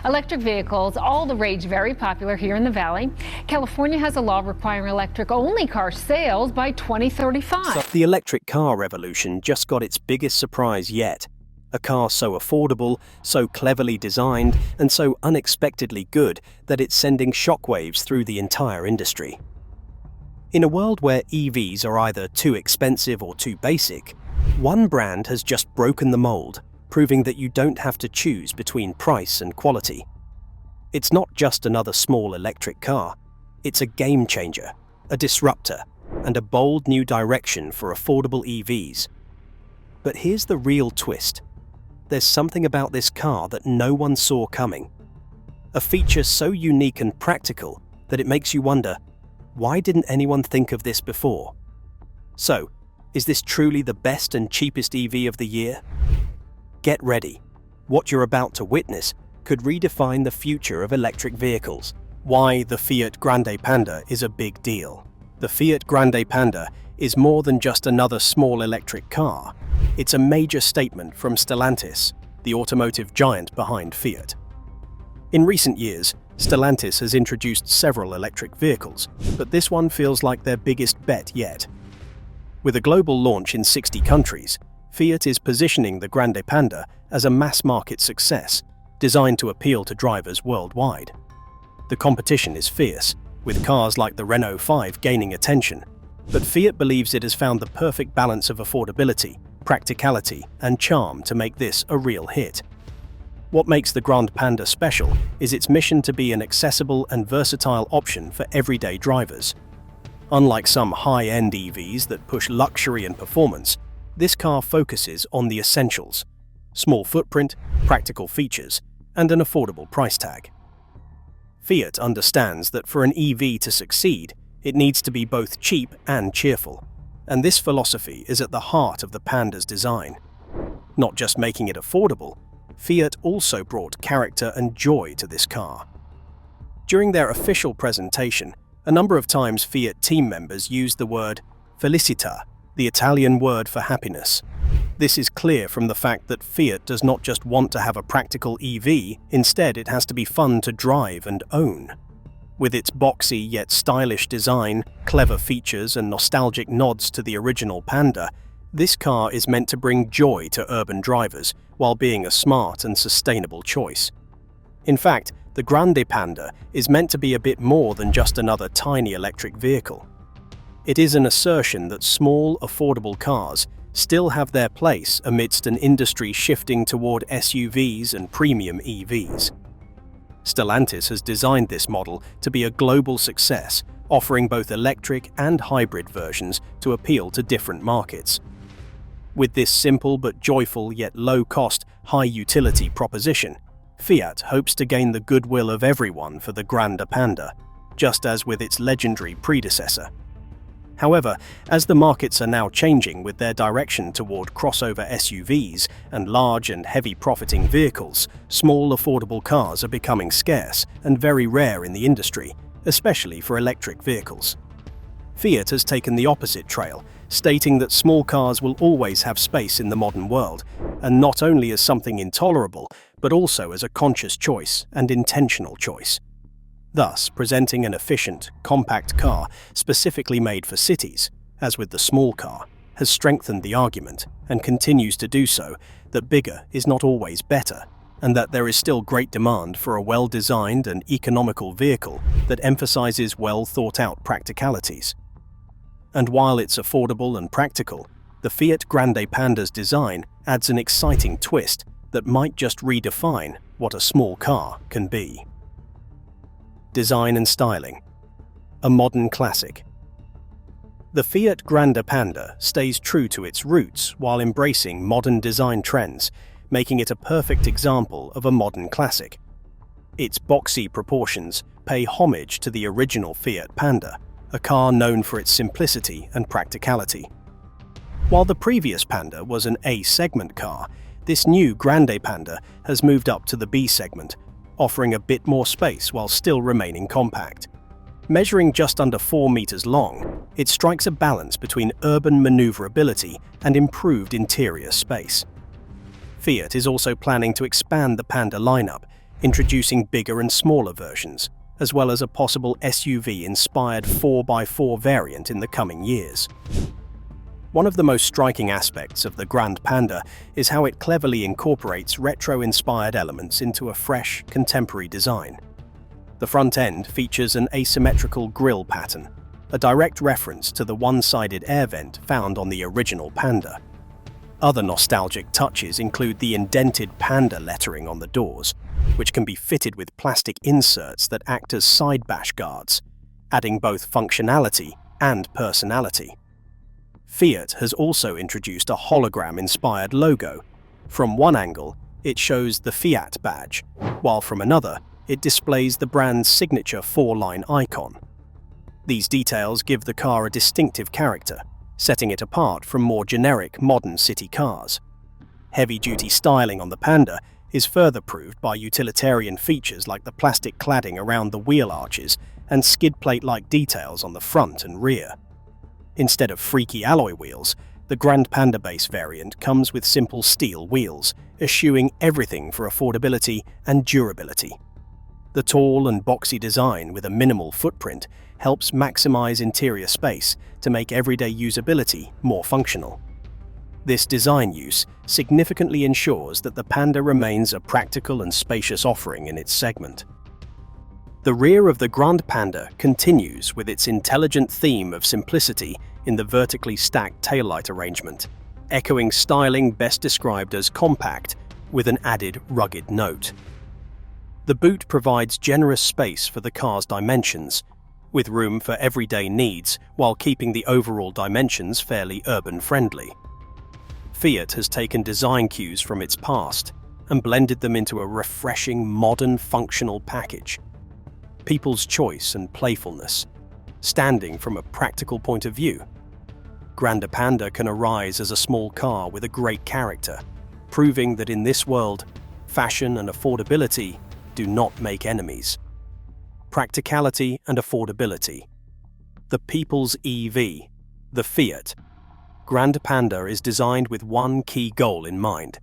Electric vehicles, all the rage, very popular here in the Valley. California has a law requiring electric-only car sales by 2035. The electric car revolution just got its biggest surprise yet. A car so affordable, so cleverly designed, and so unexpectedly good that it's sending shockwaves through the entire industry. In a world where EVs are either too expensive or too basic, one brand has just broken the mold, proving that you don't have to choose between price and quality. It's not just another small electric car. It's a game changer, a disruptor, and a bold new direction for affordable EVs. But here's the real twist. There's something about this car that no one saw coming. A feature so unique and practical that it makes you wonder, why didn't anyone think of this before? So, is this truly the best and cheapest EV of the year? Get ready. What you're about to witness could redefine the future of electric vehicles. Why the Fiat Grande Panda is a big deal. The Fiat Grande Panda is more than just another small electric car. It's a major statement from Stellantis, the automotive giant behind Fiat. In recent years, Stellantis has introduced several electric vehicles, but this one feels like their biggest bet yet. With a global launch in 60 countries, Fiat is positioning the Grande Panda as a mass-market success, designed to appeal to drivers worldwide. The competition is fierce, with cars like the Renault 5 gaining attention, but Fiat believes it has found the perfect balance of affordability, practicality, and charm to make this a real hit. What makes the Grande Panda special is its mission to be an accessible and versatile option for everyday drivers. Unlike some high-end EVs that push luxury and performance, this car focuses on the essentials: small footprint, practical features, and an affordable price tag. Fiat understands that for an EV to succeed, it needs to be both cheap and cheerful, and this philosophy is at the heart of the Panda's design. Not just making it affordable, Fiat also brought character and joy to this car. During their official presentation, a number of times Fiat team members used the word felicità, the Italian word for happiness. This is clear from the fact that Fiat does not just want to have a practical EV, instead it has to be fun to drive and own. With its boxy yet stylish design, clever features and nostalgic nods to the original Panda, this car is meant to bring joy to urban drivers while being a smart and sustainable choice. In fact, the Grande Panda is meant to be a bit more than just another tiny electric vehicle. It is an assertion that small, affordable cars still have their place amidst an industry shifting toward SUVs and premium EVs. Stellantis has designed this model to be a global success, offering both electric and hybrid versions to appeal to different markets. With this simple but joyful yet low-cost, high-utility proposition, Fiat hopes to gain the goodwill of everyone for the Grande Panda, just as with its legendary predecessor. However, as the markets are now changing with their direction toward crossover SUVs and large and heavy-profiting vehicles, small affordable cars are becoming scarce and very rare in the industry, especially for electric vehicles. Fiat has taken the opposite trail, stating that small cars will always have space in the modern world, and not only as something intolerable, but also as a conscious choice and intentional choice. Thus, presenting an efficient, compact car specifically made for cities, as with the small car, has strengthened the argument, and continues to do so, that bigger is not always better, and that there is still great demand for a well-designed and economical vehicle that emphasizes well-thought-out practicalities. And while it's affordable and practical, the Fiat Grande Panda's design adds an exciting twist that might just redefine what a small car can be. Design and styling. A modern classic. The Fiat Grande Panda stays true to its roots while embracing modern design trends, making it a perfect example of a modern classic. Its boxy proportions pay homage to the original Fiat Panda, a car known for its simplicity and practicality. While the previous Panda was an A-segment car, this new Grande Panda has moved up to the B segment, offering a bit more space while still remaining compact. Measuring just under 4 meters long, it strikes a balance between urban maneuverability and improved interior space. Fiat is also planning to expand the Panda lineup, introducing bigger and smaller versions, as well as a possible SUV-inspired 4x4 variant in the coming years. One of the most striking aspects of the Grande Panda is how it cleverly incorporates retro-inspired elements into a fresh, contemporary design. The front end features an asymmetrical grille pattern, a direct reference to the one-sided air vent found on the original Panda. Other nostalgic touches include the indented Panda lettering on the doors, which can be fitted with plastic inserts that act as side bash guards, adding both functionality and personality. Fiat has also introduced a hologram-inspired logo. From one angle, it shows the Fiat badge, while from another, it displays the brand's signature four-line icon. These details give the car a distinctive character, setting it apart from more generic modern city cars. Heavy-duty styling on the Panda is further proved by utilitarian features like the plastic cladding around the wheel arches and skid plate-like details on the front and rear. Instead of freaky alloy wheels, the Grande Panda base variant comes with simple steel wheels, eschewing everything for affordability and durability. The tall and boxy design with a minimal footprint helps maximize interior space to make everyday usability more functional. This design use significantly ensures that the Panda remains a practical and spacious offering in its segment. The rear of the Grande Panda continues with its intelligent theme of simplicity in the vertically stacked taillight arrangement, echoing styling best described as compact with an added rugged note. The boot provides generous space for the car's dimensions, with room for everyday needs while keeping the overall dimensions fairly urban-friendly. Fiat has taken design cues from its past and blended them into a refreshing, modern, functional package. People's choice and playfulness, standing from a practical point of view. Grande Panda can arise as a small car with a great character, proving that in this world, fashion and affordability do not make enemies. Practicality and affordability. The people's EV, the Fiat. Grande Panda is designed with one key goal in mind: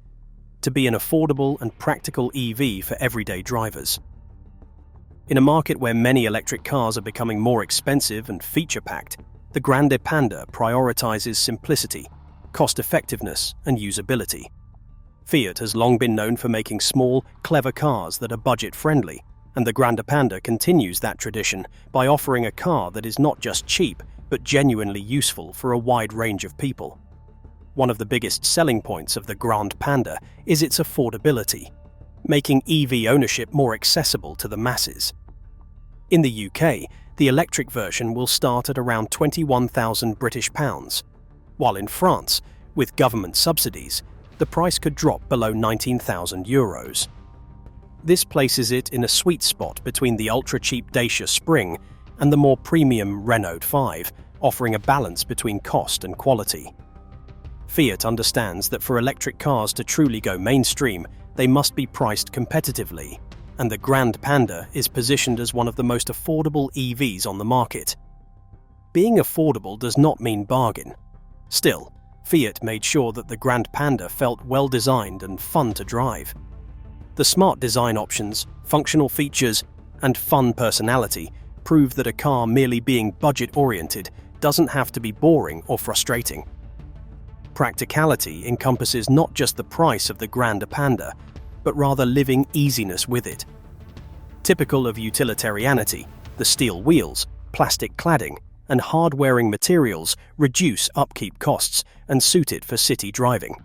to be an affordable and practical EV for everyday drivers. In a market where many electric cars are becoming more expensive and feature-packed, the Grande Panda prioritizes simplicity, cost-effectiveness, and usability. Fiat has long been known for making small, clever cars that are budget-friendly, and the Grande Panda continues that tradition by offering a car that is not just cheap, but genuinely useful for a wide range of people. One of the biggest selling points of the Grande Panda is its affordability, making EV ownership more accessible to the masses. In the UK, the electric version will start at around £21,000, while in France, with government subsidies, the price could drop below €19,000. This places it in a sweet spot between the ultra-cheap Dacia Spring and the more premium Renault 5, offering a balance between cost and quality. Fiat understands that for electric cars to truly go mainstream, they must be priced competitively, and the Grande Panda is positioned as one of the most affordable EVs on the market. Being affordable does not mean bargain. Still, Fiat made sure that the Grande Panda felt well-designed and fun to drive. The smart design options, functional features, and fun personality prove that a car merely being budget-oriented doesn't have to be boring or frustrating. Practicality encompasses not just the price of the Grande Panda, but rather living easiness with it. Typical of utilitarianity, the steel wheels, plastic cladding, and hard-wearing materials reduce upkeep costs and suit it for city driving.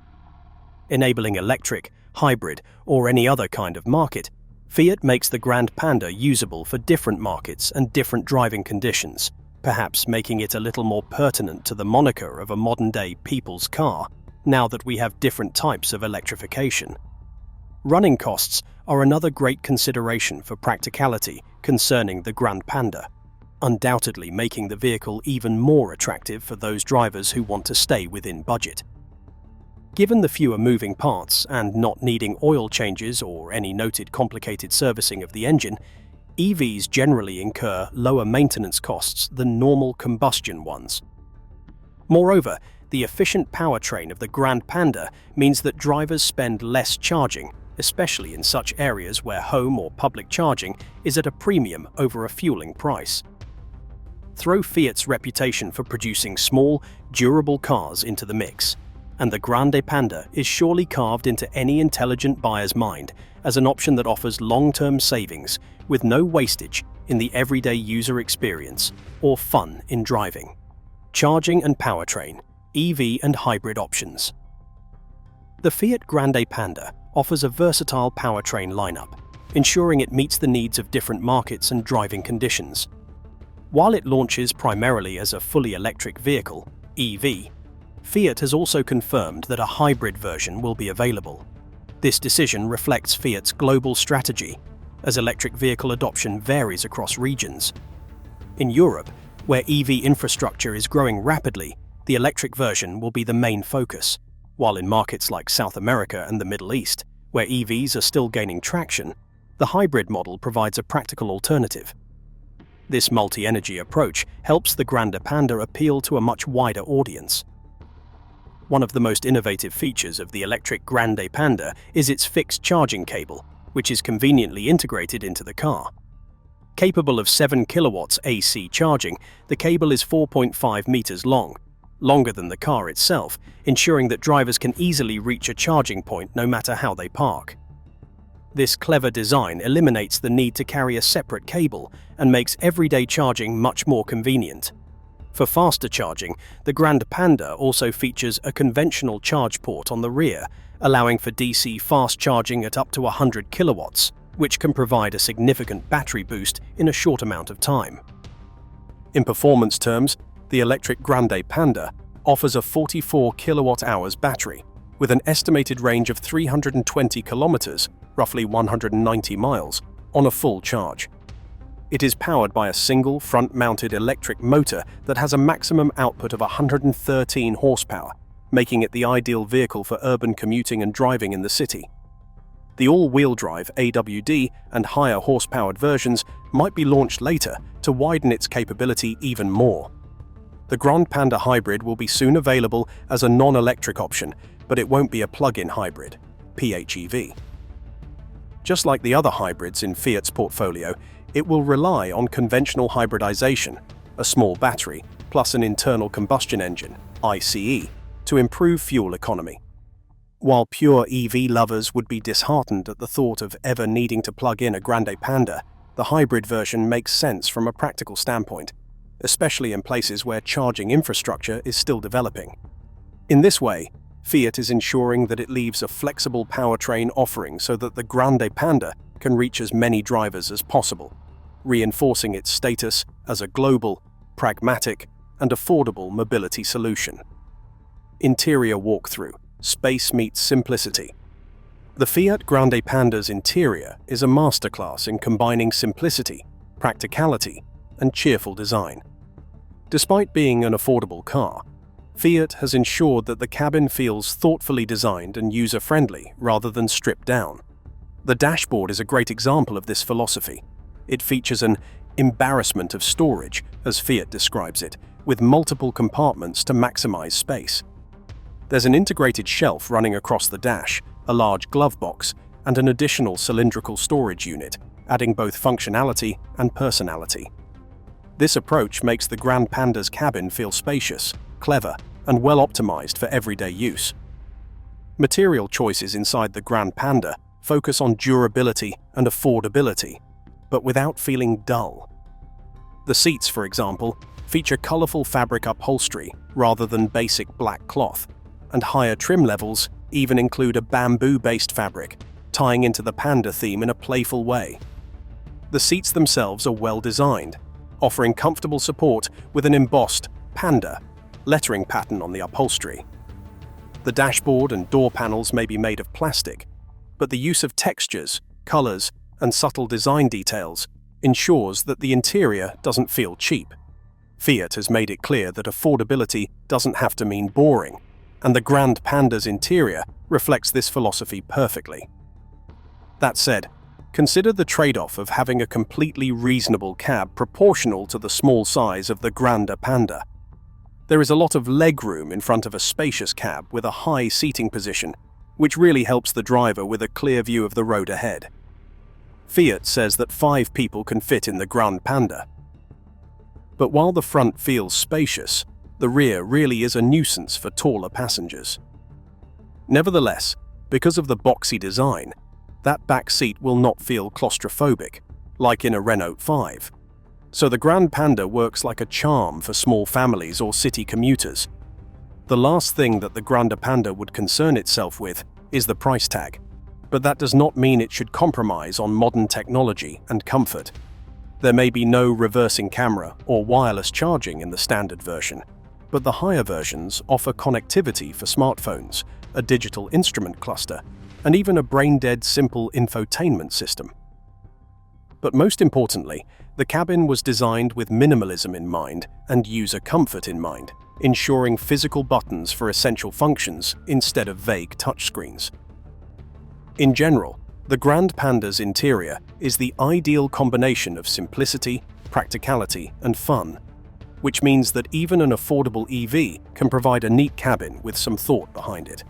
Enabling electric, hybrid, or any other kind of market, Fiat makes the Grande Panda usable for different markets and different driving conditions, perhaps making it a little more pertinent to the moniker of a modern-day people's car, now that we have different types of electrification. Running costs are another great consideration for practicality concerning the Grande Panda, undoubtedly making the vehicle even more attractive for those drivers who want to stay within budget. Given the fewer moving parts and not needing oil changes or any noted complicated servicing of the engine, EVs generally incur lower maintenance costs than normal combustion ones. Moreover, the efficient powertrain of the Grande Panda means that drivers spend less charging especially in such areas where home or public charging is at a premium over a fueling price. Throw Fiat's reputation for producing small, durable cars into the mix, and the Grande Panda is surely carved into any intelligent buyer's mind as an option that offers long-term savings with no wastage in the everyday user experience or fun in driving. Charging and powertrain, EV and hybrid options. The Fiat Grande Panda offers a versatile powertrain lineup, ensuring it meets the needs of different markets and driving conditions. While it launches primarily as a fully electric vehicle, EV, Fiat has also confirmed that a hybrid version will be available. This decision reflects Fiat's global strategy, as electric vehicle adoption varies across regions. In Europe, where EV infrastructure is growing rapidly, the electric version will be the main focus, while in markets like South America and the Middle East, where EVs are still gaining traction, the hybrid model provides a practical alternative. This multi-energy approach helps the Grande Panda appeal to a much wider audience. One of the most innovative features of the electric Grande Panda is its fixed charging cable, which is conveniently integrated into the car. Capable of 7 kilowatts AC charging, the cable is 4.5 meters long, longer than the car itself, ensuring that drivers can easily reach a charging point no matter how they park. This clever design eliminates the need to carry a separate cable and makes everyday charging much more convenient. For faster charging, the Grande Panda also features a conventional charge port on the rear, allowing for DC fast charging at up to 100 kilowatts, which can provide a significant battery boost in a short amount of time. In performance terms, the electric Grande Panda offers a 44 kilowatt-hours battery with an estimated range of 320 kilometers, roughly 190 miles, on a full charge. It is powered by a single front-mounted electric motor that has a maximum output of 113 horsepower, making it the ideal vehicle for urban commuting and driving in the city. The all-wheel drive AWD and higher horsepowered versions might be launched later to widen its capability even more. The Grande Panda Hybrid will be soon available as a non-electric option, but it won't be a plug-in hybrid, PHEV. Just like the other hybrids in Fiat's portfolio, it will rely on conventional hybridization, a small battery, plus an internal combustion engine, ICE, to improve fuel economy. While pure EV lovers would be disheartened at the thought of ever needing to plug in a Grande Panda, the hybrid version makes sense from a practical standpoint, especially in places where charging infrastructure is still developing. In this way, Fiat is ensuring that it leaves a flexible powertrain offering so that the Grande Panda can reach as many drivers as possible, reinforcing its status as a global, pragmatic, and affordable mobility solution. Interior walkthrough. Space meets simplicity. The Fiat Grande Panda's interior is a masterclass in combining simplicity, practicality, and cheerful design. Despite being an affordable car, Fiat has ensured that the cabin feels thoughtfully designed and user-friendly rather than stripped down. The dashboard is a great example of this philosophy. It features an embarrassment of storage, as Fiat describes it, with multiple compartments to maximize space. There's an integrated shelf running across the dash, a large glove box, and an additional cylindrical storage unit, adding both functionality and personality. This approach makes the Grande Panda's cabin feel spacious, clever, and well optimized for everyday use. Material choices inside the Grande Panda focus on durability and affordability, but without feeling dull. The seats, for example, feature colorful fabric upholstery rather than basic black cloth, and higher trim levels even include a bamboo-based fabric, tying into the panda theme in a playful way. The seats themselves are well designed, offering comfortable support with an embossed panda lettering pattern on the upholstery. The dashboard and door panels may be made of plastic, but the use of textures, colors, and subtle design details ensures that the interior doesn't feel cheap. Fiat has made it clear that affordability doesn't have to mean boring, and the Grande Panda's interior reflects this philosophy perfectly. That said, consider the trade-off of having a completely reasonable cab proportional to the small size of the Grande Panda. There is a lot of legroom in front of a spacious cab with a high seating position, which really helps the driver with a clear view of the road ahead. Fiat says that 5 people can fit in the Grande Panda. But while the front feels spacious, the rear really is a nuisance for taller passengers. Nevertheless, because of the boxy design, that back seat will not feel claustrophobic, like in a Renault 5. So the Grande Panda works like a charm for small families or city commuters. The last thing that the Grande Panda would concern itself with is the price tag, but that does not mean it should compromise on modern technology and comfort. There may be no reversing camera or wireless charging in the standard version, but the higher versions offer connectivity for smartphones, a digital instrument cluster, and even a brain-dead simple infotainment system. But most importantly, the cabin was designed with minimalism in mind and user comfort in mind, ensuring physical buttons for essential functions instead of vague touchscreens. In general, the Grande Panda's interior is the ideal combination of simplicity, practicality, and fun, which means that even an affordable EV can provide a neat cabin with some thought behind it.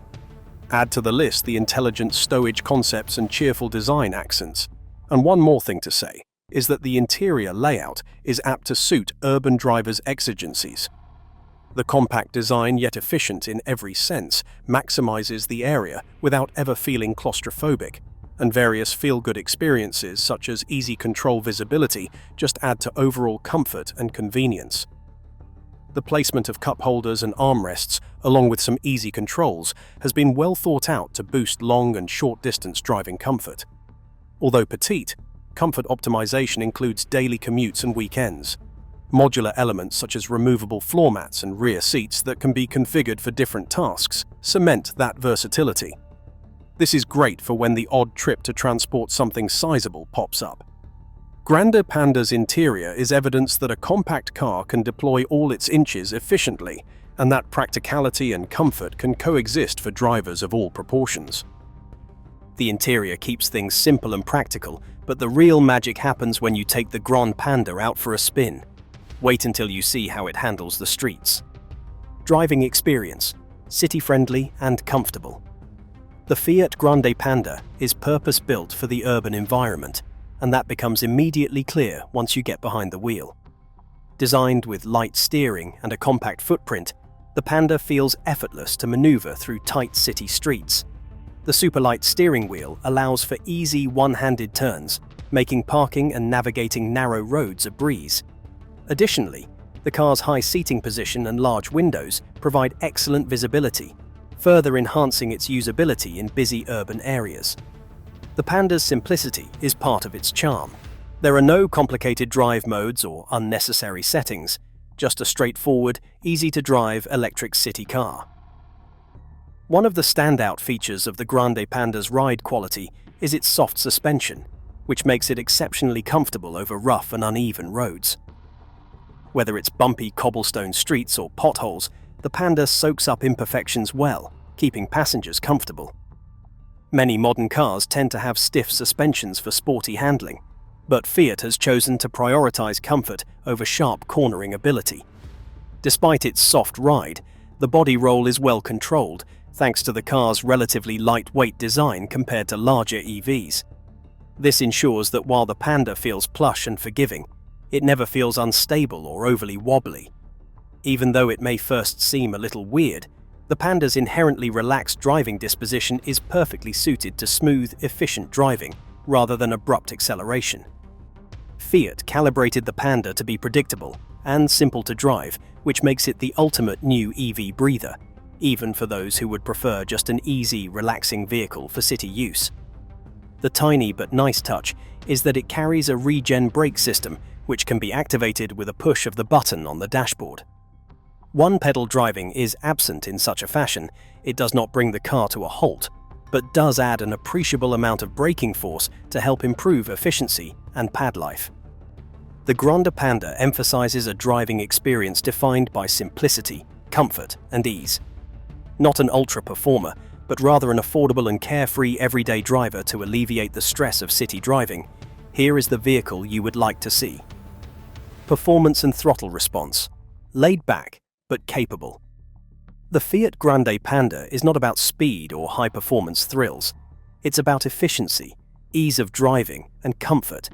Add to the list the intelligent stowage concepts and cheerful design accents. And one more thing to say is that the interior layout is apt to suit urban drivers' exigencies. The compact design, yet efficient in every sense, maximizes the area without ever feeling claustrophobic, and various feel-good experiences such as easy control visibility just add to overall comfort and convenience. The placement of cup holders and armrests, along with some easy controls, has been well thought out to boost long and short-distance driving comfort. Although petite, comfort optimization includes daily commutes and weekends. Modular elements such as removable floor mats and rear seats that can be configured for different tasks cement that versatility. This is great for when the odd trip to transport something sizable pops up. Grande Panda's interior is evidence that a compact car can deploy all its inches efficiently, and that practicality and comfort can coexist for drivers of all proportions. The interior keeps things simple and practical, but the real magic happens when you take the Grande Panda out for a spin. Wait until you see how it handles the streets. Driving experience, city-friendly and comfortable. The Fiat Grande Panda is purpose-built for the urban environment, and that becomes immediately clear once you get behind the wheel. Designed with light steering and a compact footprint, the Panda feels effortless to maneuver through tight city streets. The superlight steering wheel allows for easy one-handed turns, making parking and navigating narrow roads a breeze. Additionally, the car's high seating position and large windows provide excellent visibility, further enhancing its usability in busy urban areas. The Panda's simplicity is part of its charm. There are no complicated drive modes or unnecessary settings, just a straightforward, easy-to-drive electric city car. One of the standout features of the Grande Panda's ride quality is its soft suspension, which makes it exceptionally comfortable over rough and uneven roads. Whether it's bumpy cobblestone streets or potholes, the Panda soaks up imperfections well, keeping passengers comfortable. Many modern cars tend to have stiff suspensions for sporty handling, but Fiat has chosen to prioritize comfort over sharp cornering ability. Despite its soft ride, the body roll is well controlled, thanks to the car's relatively lightweight design compared to larger EVs. This ensures that while the Panda feels plush and forgiving, it never feels unstable or overly wobbly. Even though it may first seem a little weird, the Panda's inherently relaxed driving disposition is perfectly suited to smooth, efficient driving rather than abrupt acceleration. Fiat calibrated the Panda to be predictable and simple to drive, which makes it the ultimate new EV breather, even for those who would prefer just an easy, relaxing vehicle for city use. The tiny but nice touch is that it carries a regen brake system, which can be activated with a push of the button on the dashboard. One-pedal driving is absent in such a fashion. It does not bring the car to a halt, but does add an appreciable amount of braking force to help improve efficiency and pad life. The Grande Panda emphasizes a driving experience defined by simplicity, comfort, and ease. Not an ultra-performer, but rather an affordable and carefree everyday driver to alleviate the stress of city driving, here is the vehicle you would like to see. Performance and throttle response. Laid back, but capable. The Fiat Grande Panda is not about speed or high-performance thrills. It's about efficiency, ease of driving, and comfort.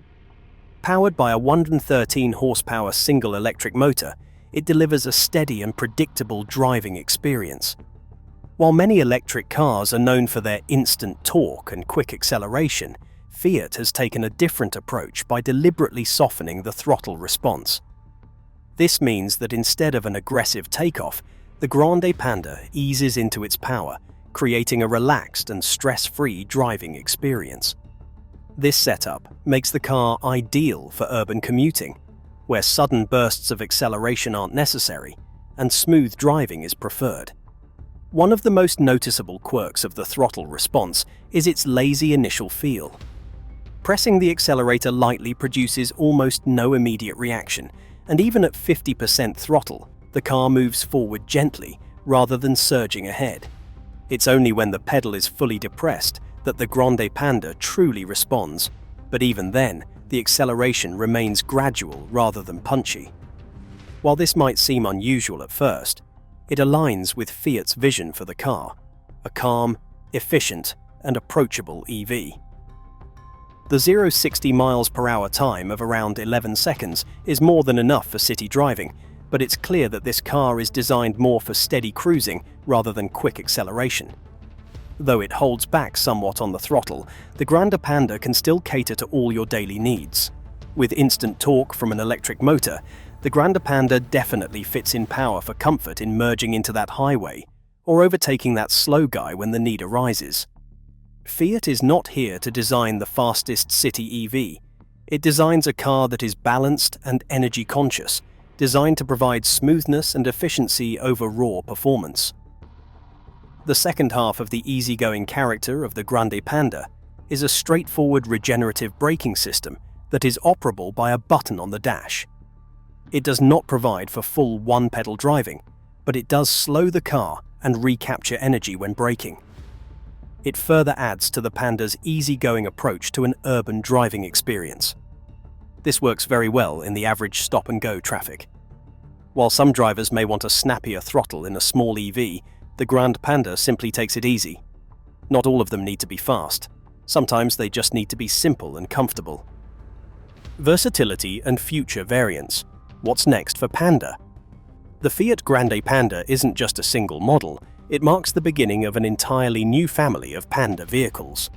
Powered by a 113-horsepower single electric motor, it delivers a steady and predictable driving experience. While many electric cars are known for their instant torque and quick acceleration, Fiat has taken a different approach by deliberately softening the throttle response. This means that instead of an aggressive takeoff, the Grande Panda eases into its power, creating a relaxed and stress-free driving experience. This setup makes the car ideal for urban commuting, where sudden bursts of acceleration aren't necessary and smooth driving is preferred. One of the most noticeable quirks of the throttle response is its lazy initial feel. Pressing the accelerator lightly produces almost no immediate reaction, and even at 50% throttle, the car moves forward gently rather than surging ahead. It's only when the pedal is fully depressed that the Grande Panda truly responds, but even then, the acceleration remains gradual rather than punchy. While this might seem unusual at first, it aligns with Fiat's vision for the car, a calm, efficient, and approachable EV. The 0-60 miles per hour time of around 11 seconds is more than enough for city driving, but it's clear that this car is designed more for steady cruising rather than quick acceleration. Though it holds back somewhat on the throttle, the Grande Panda can still cater to all your daily needs. With instant torque from an electric motor, the Grande Panda definitely fits in power for comfort in merging into that highway, or overtaking that slow guy when the need arises. Fiat is not here to design the fastest city EV. It designs a car that is balanced and energy conscious, designed to provide smoothness and efficiency over raw performance. The second half of the easygoing character of the Grande Panda is a straightforward regenerative braking system that is operable by a button on the dash. It does not provide for full one-pedal driving, but it does slow the car and recapture energy when braking. It further adds to the Panda's easygoing approach to an urban driving experience. This works very well in the average stop-and-go traffic. While some drivers may want a snappier throttle in a small EV, the Grande Panda simply takes it easy. Not all of them need to be fast. Sometimes they just need to be simple and comfortable. Versatility and future variants. What's next for Panda? The Fiat Grande Panda isn't just a single model, it marks the beginning of an entirely new family of Panda vehicles.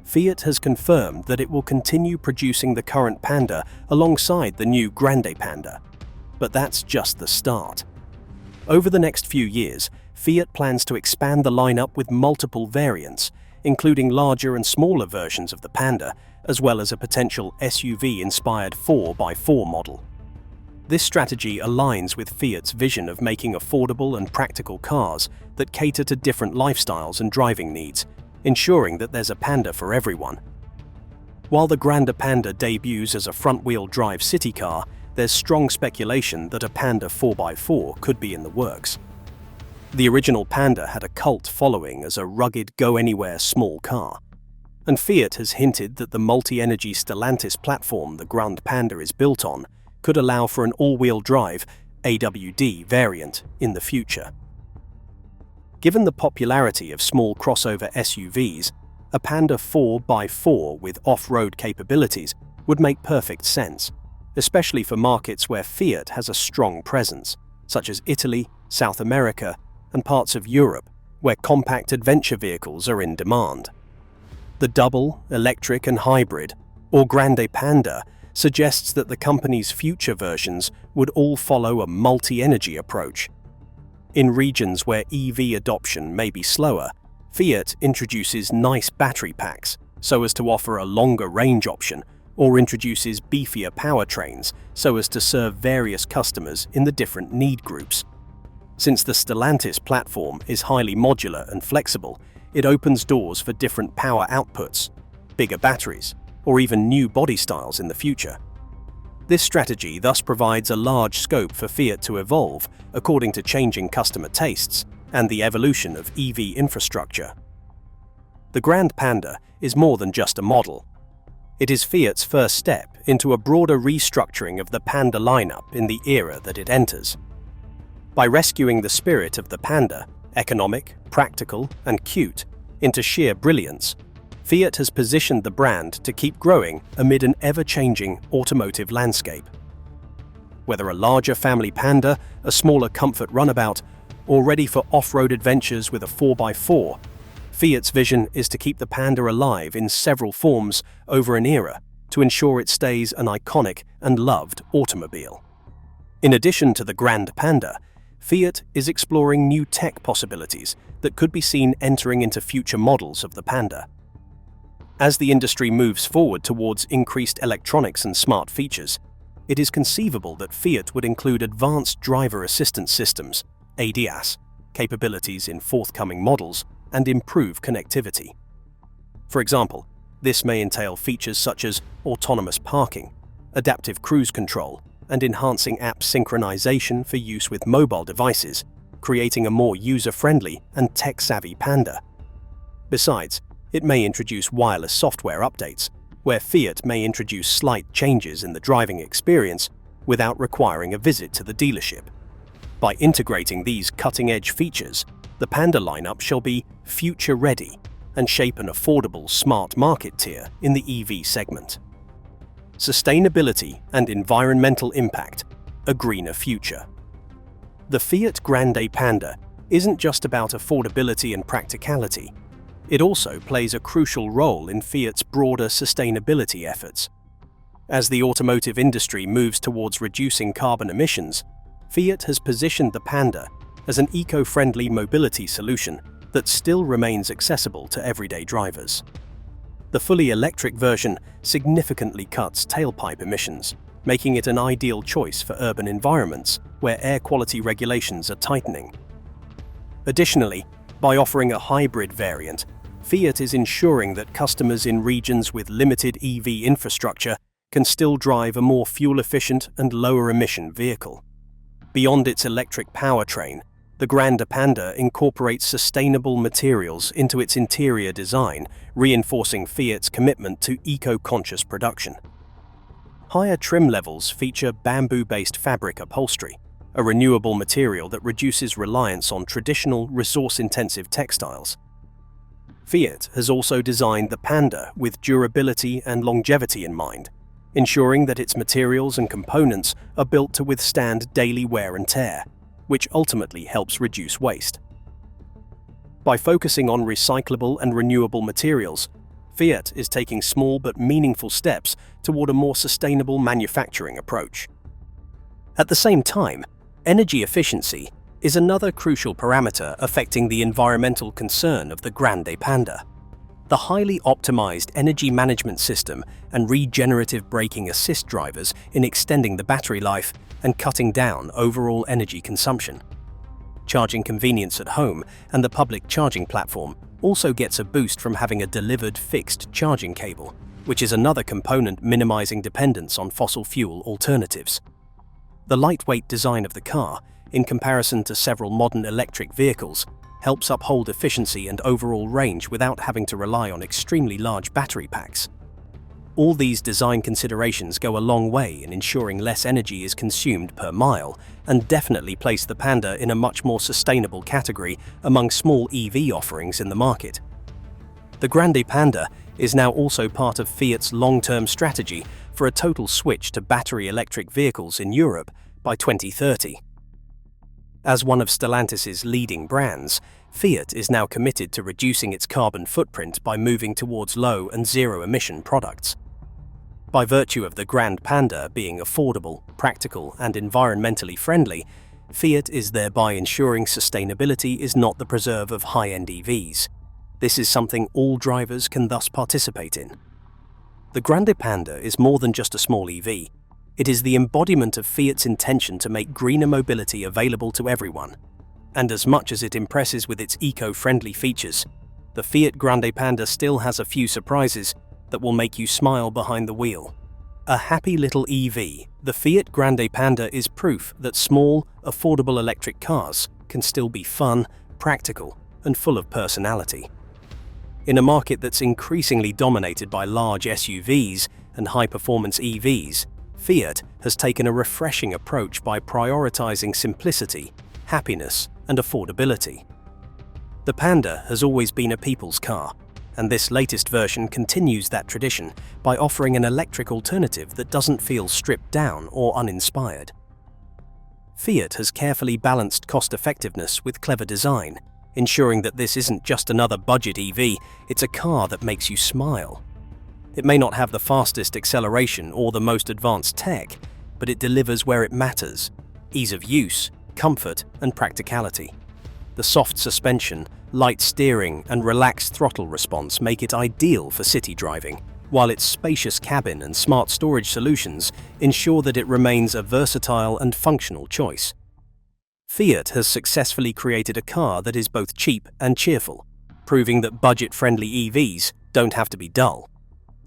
Fiat has confirmed that it will continue producing the current Panda alongside the new Grande Panda. But that's just the start. Over the next few years, Fiat plans to expand the lineup with multiple variants, including larger and smaller versions of the Panda, as well as a potential SUV-inspired 4x4 model. This strategy aligns with Fiat's vision of making affordable and practical cars that cater to different lifestyles and driving needs, ensuring that there's a Panda for everyone. While the Grande Panda debuts as a front-wheel drive city car, there's strong speculation that a Panda 4x4 could be in the works. The original Panda had a cult following as a rugged, go-anywhere small car, and Fiat has hinted that the multi-energy Stellantis platform the Grande Panda is built on could allow for an all-wheel drive AWD variant in the future. Given the popularity of small crossover SUVs, a Panda 4x4 with off-road capabilities would make perfect sense, especially for markets where Fiat has a strong presence, such as Italy, South America, and parts of Europe, where compact adventure vehicles are in demand. The double, electric and hybrid, or Grande Panda, suggests that the company's future versions would all follow a multi-energy approach. In regions where EV adoption may be slower, Fiat introduces nice battery packs so as to offer a longer range option, or introduces beefier powertrains so as to serve various customers in the different need groups. Since the Stellantis platform is highly modular and flexible, it opens doors for different power outputs, bigger batteries, or even new body styles in the future. This strategy thus provides a large scope for Fiat to evolve according to changing customer tastes and the evolution of EV infrastructure. The Grande Panda is more than just a model. It is Fiat's first step into a broader restructuring of the Panda lineup in the era that it enters. By rescuing the spirit of the Panda, economic, practical, and cute, into sheer brilliance, Fiat has positioned the brand to keep growing amid an ever-changing automotive landscape. Whether a larger family Panda, a smaller comfort runabout, or ready for off-road adventures with a 4x4, Fiat's vision is to keep the Panda alive in several forms over an era to ensure it stays an iconic and loved automobile. In addition to the Grande Panda, Fiat is exploring new tech possibilities that could be seen entering into future models of the Panda. As the industry moves forward towards increased electronics and smart features, it is conceivable that Fiat would include advanced driver assistance systems, ADAS, capabilities in forthcoming models, and improve connectivity. For example, this may entail features such as autonomous parking, adaptive cruise control, and enhancing app synchronization for use with mobile devices, creating a more user-friendly and tech-savvy Panda. Besides, it may introduce wireless software updates, where Fiat may introduce slight changes in the driving experience without requiring a visit to the dealership. By integrating these cutting-edge features, the Panda lineup shall be future-ready and shape an affordable smart market tier in the EV segment. Sustainability and environmental impact, a greener future. The Fiat Grande Panda isn't just about affordability and practicality. It also plays a crucial role in Fiat's broader sustainability efforts. As the automotive industry moves towards reducing carbon emissions, Fiat has positioned the Panda as an eco-friendly mobility solution that still remains accessible to everyday drivers. The fully electric version significantly cuts tailpipe emissions, making it an ideal choice for urban environments where air quality regulations are tightening. Additionally, by offering a hybrid variant, Fiat is ensuring that customers in regions with limited EV infrastructure can still drive a more fuel-efficient and lower-emission vehicle. Beyond its electric powertrain, the Grande Panda incorporates sustainable materials into its interior design, reinforcing Fiat's commitment to eco-conscious production. Higher trim levels feature bamboo-based fabric upholstery, a renewable material that reduces reliance on traditional, resource-intensive textiles. Fiat has also designed the Panda with durability and longevity in mind, ensuring that its materials and components are built to withstand daily wear and tear, which ultimately helps reduce waste. By focusing on recyclable and renewable materials, Fiat is taking small but meaningful steps toward a more sustainable manufacturing approach. At the same time, energy efficiency is another crucial parameter affecting the environmental concern of the Grande Panda. The highly optimized energy management system and regenerative braking assist drivers in extending the battery life and cutting down overall energy consumption. Charging convenience at home and the public charging platform also gets a boost from having a delivered fixed charging cable, which is another component minimizing dependence on fossil fuel alternatives. The lightweight design of the car, in comparison to several modern electric vehicles, helps uphold efficiency and overall range without having to rely on extremely large battery packs. All these design considerations go a long way in ensuring less energy is consumed per mile and definitely place the Panda in a much more sustainable category among small EV offerings in the market. The Grande Panda is now also part of Fiat's long-term strategy for a total switch to battery electric vehicles in Europe by 2030. As one of Stellantis's leading brands, Fiat is now committed to reducing its carbon footprint by moving towards low and zero-emission products. By virtue of the Grande Panda being affordable, practical, and environmentally friendly, Fiat is thereby ensuring sustainability is not the preserve of high-end EVs. This is something all drivers can thus participate in. The Grande Panda is more than just a small EV. It is the embodiment of Fiat's intention to make greener mobility available to everyone. And as much as it impresses with its eco-friendly features, the Fiat Grande Panda still has a few surprises that will make you smile behind the wheel. A happy little EV, the Fiat Grande Panda is proof that small, affordable electric cars can still be fun, practical, and full of personality. In a market that's increasingly dominated by large SUVs and high-performance EVs, Fiat has taken a refreshing approach by prioritizing simplicity, happiness, and affordability. The Panda has always been a people's car, and this latest version continues that tradition by offering an electric alternative that doesn't feel stripped down or uninspired. Fiat has carefully balanced cost-effectiveness with clever design, ensuring that this isn't just another budget EV, it's a car that makes you smile. It may not have the fastest acceleration or the most advanced tech, but it delivers where it matters: ease of use, comfort, and practicality. The soft suspension, light steering, and relaxed throttle response make it ideal for city driving, while its spacious cabin and smart storage solutions ensure that it remains a versatile and functional choice. Fiat has successfully created a car that is both cheap and cheerful, proving that budget-friendly EVs don't have to be dull.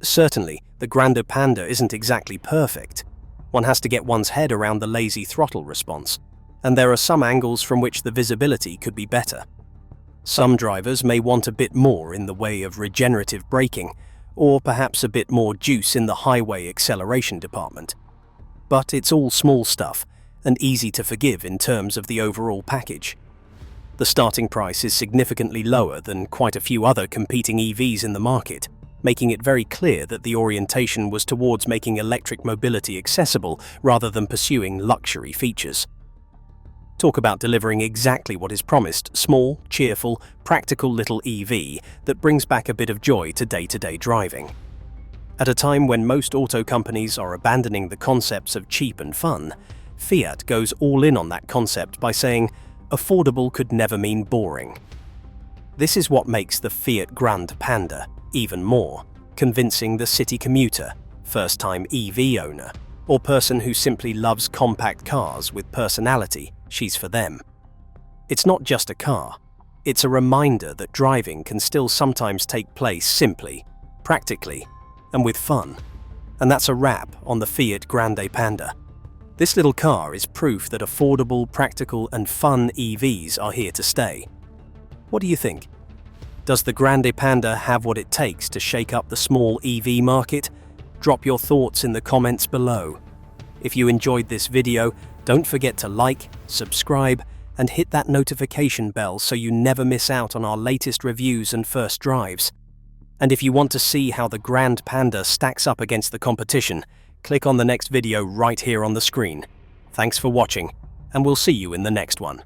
Certainly, the Grande Panda isn't exactly perfect. One has to get one's head around the lazy throttle response, and there are some angles from which the visibility could be better. Some drivers may want a bit more in the way of regenerative braking, or perhaps a bit more juice in the highway acceleration department. But it's all small stuff, and easy to forgive in terms of the overall package. The starting price is significantly lower than quite a few other competing EVs in the market, making it very clear that the orientation was towards making electric mobility accessible rather than pursuing luxury features. Talk about delivering exactly what is promised: small, cheerful, practical little EV that brings back a bit of joy to day-to-day driving. At a time when most auto companies are abandoning the concepts of cheap and fun, Fiat goes all in on that concept by saying, affordable could never mean boring. This is what makes the Fiat Grande Panda even more convincing the city commuter, first-time EV owner, or person who simply loves compact cars with personality. She's for them. It's not just a car. It's a reminder that driving can still sometimes take place simply, practically, and with fun. And that's a wrap on the Fiat Grande Panda. This little car is proof that affordable, practical, and fun EVs are here to stay. What do you think? Does the Grande Panda have what it takes to shake up the small EV market? Drop your thoughts in the comments below. If you enjoyed this video, don't forget to like, subscribe, and hit that notification bell so you never miss out on our latest reviews and first drives. And if you want to see how the Grande Panda stacks up against the competition, click on the next video right here on the screen. Thanks for watching, and we'll see you in the next one.